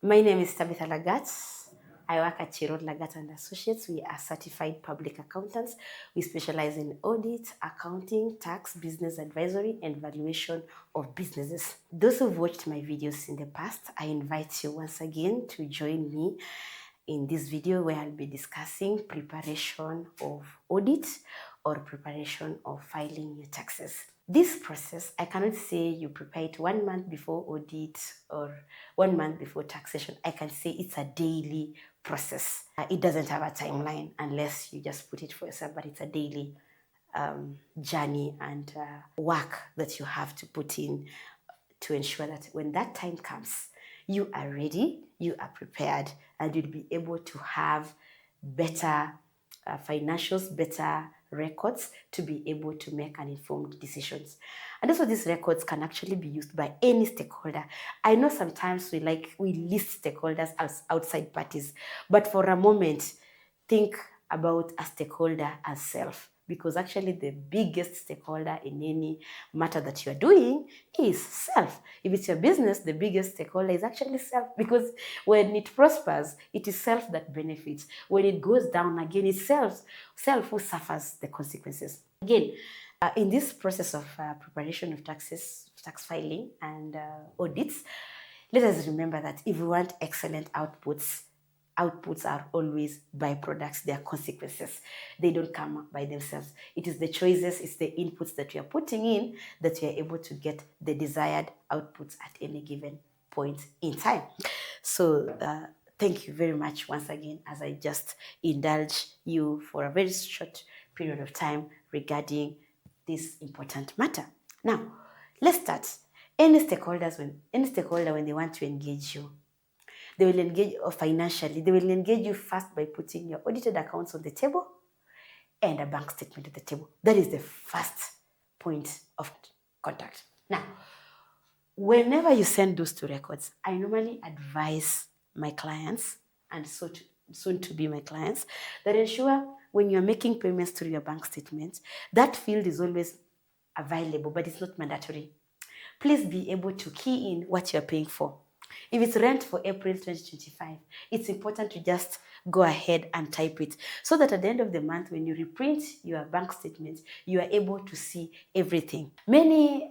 My name is Tabitha Lagat. I work at Chirot Lagat and Associates. We are certified public accountants. We specialize in audit, accounting, tax, business advisory, and valuation of businesses. Those who've watched my videos in the past, I invite you once again to join me in this video where I'll be discussing preparation of audit or preparation of filing your taxes. This process, I cannot say you prepare it 1 month before audit or 1 month before taxation. I can say it's a daily process. It doesn't have a timeline unless you just put it for yourself, but it's a daily journey and work that you have to put in to ensure that when that time comes, you are ready, you are prepared, and you'll be able to have better financials, better records to be able to make an informed decisions. And also these records can actually be used by any stakeholder. I know sometimes we list stakeholders as outside parties, but for a moment, think about a stakeholder as self, because actually the biggest stakeholder in any matter that you're doing is self. If it's your business, the biggest stakeholder is actually self, because when it prospers, it is self that benefits. When it goes down again, it's self who suffers the consequences. Again, in this process of preparation of taxes, tax filing and audits, let us remember that if we want excellent outputs, outputs are always byproducts, they are consequences. They don't come by themselves. It is the choices, it's the inputs that we are putting in that we are able to get the desired outputs at any given point in time. So thank you very much once again as I just indulge you for a very short period of time regarding this important matter. Now, let's start. Any stakeholder, when they want to engage you, they will engage financially. They will engage you first by putting your audited accounts on the table and a bank statement at the table. That is the first point of contact. Now, whenever you send those two records, I normally advise my clients and soon to be my clients that ensure when you're making payments through your bank statement, that field is always available, but it's not mandatory. Please be able to key in what you're paying for. If it's rent for April 2025, it's important to just go ahead and type it so that at the end of the month, when you reprint your bank statement, you are able to see everything. Many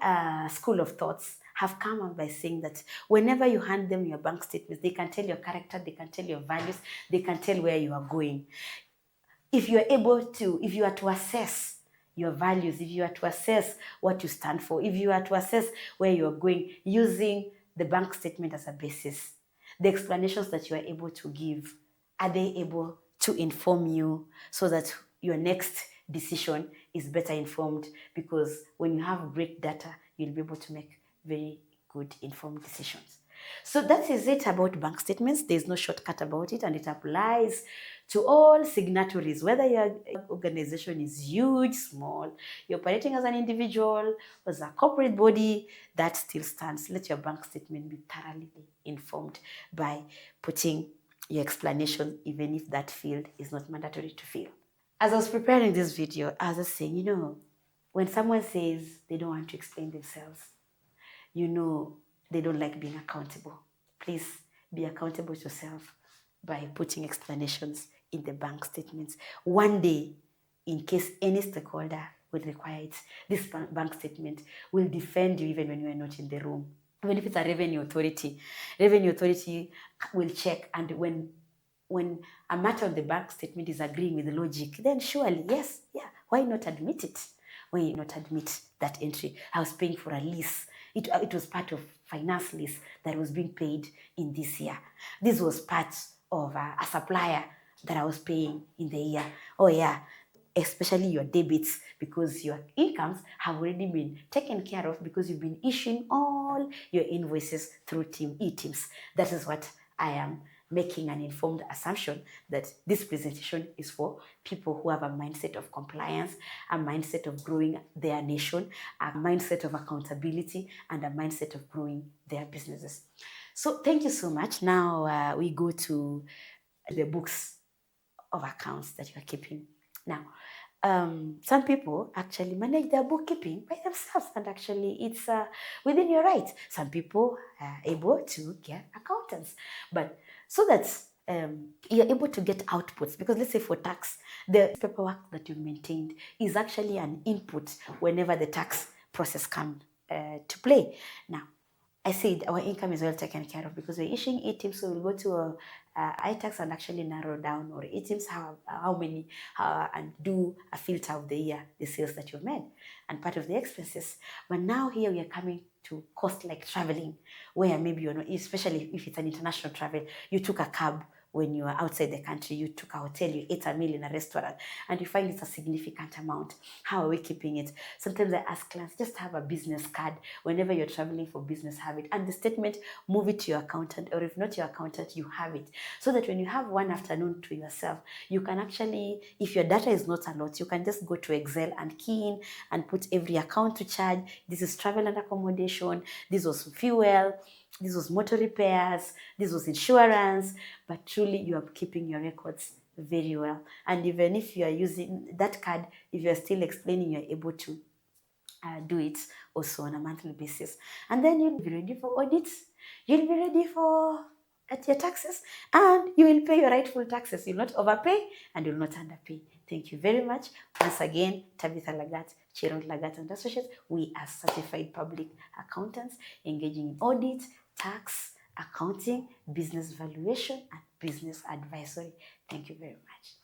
school of thoughts have come up by saying that whenever you hand them your bank statements, they can tell your character, they can tell your values, they can tell where you are going. If you are to assess your values, if you are to assess what you stand for, if you are to assess where you are going using the bank statement as a basis, the explanations that you are able to give, are they able to inform you so that your next decision is better informed? Because when you have great data, you'll be able to make very good informed decisions. So that is it about bank statements. There's no shortcut about it, and it applies to all signatories, whether your organization is huge, small, you're operating as an individual, as a corporate body, that still stands. Let your bank statement be thoroughly informed by putting your explanation, even if that field is not mandatory to fill. As I was preparing this video, I was just saying, when someone says they don't want to explain themselves, they don't like being accountable. Please be accountable to yourself by putting explanations in the bank statements. One day, in case any stakeholder will require it, this bank statement will defend you even when you are not in the room. Even if it's a revenue authority will check, and when a matter of the bank statement is agreeing with the logic, then surely, yes, yeah, why not admit it? Why not admit that entry? I was paying for a lease. It was part of finance lease that was being paid in this year. This was part of a supplier that I was paying in the year. Oh yeah, especially your debits, because your incomes have already been taken care of because you've been issuing all your invoices through e-Teams. That is what I am making an informed assumption that this presentation is for people who have a mindset of compliance, a mindset of growing their nation, a mindset of accountability, and a mindset of growing their businesses. So thank you so much. Now we go to the books of accounts that you are keeping. Now, some people actually manage their bookkeeping by themselves, and actually it's within your rights. Some people are able to get accountants, but so that you're able to get outputs, because let's say for tax, the paperwork that you've maintained is actually an input whenever the tax process comes to play. Now, I said our income is well taken care of because we're issuing e-teams, so we'll go to iTax and actually narrow down, or e-teams how many, and do a filter of the year, the sales that you've made, and part of the expenses. But now here we are coming to cost like traveling, where maybe you're not, especially if it's an international travel, you took a cab when you are outside the country, you took a hotel, you ate a meal in a restaurant, and you find it's a significant amount. How are we keeping it? Sometimes I ask clients, just have a business card. Whenever you're traveling for business, have it. And the statement, move it to your accountant, or if not your accountant, you have it. So that when you have one afternoon to yourself, you can actually, if your data is not a lot, you can just go to Excel and key in and put every account to charge. This is travel and accommodation. This was fuel. This was motor repairs. This was insurance. But truly, you are keeping your records very well. And even if you are using that card, if you are still explaining, you're able to do it also on a monthly basis. And then you'll be ready for audits. You'll be ready for at your taxes, and you will pay your rightful taxes. You'll not overpay and you'll not underpay. Thank you very much. Once again, Tabitha Lagat, Chiron Lagat and Associates. We are certified public accountants engaging in audit, tax, accounting, business valuation, and business advisory. Thank you very much.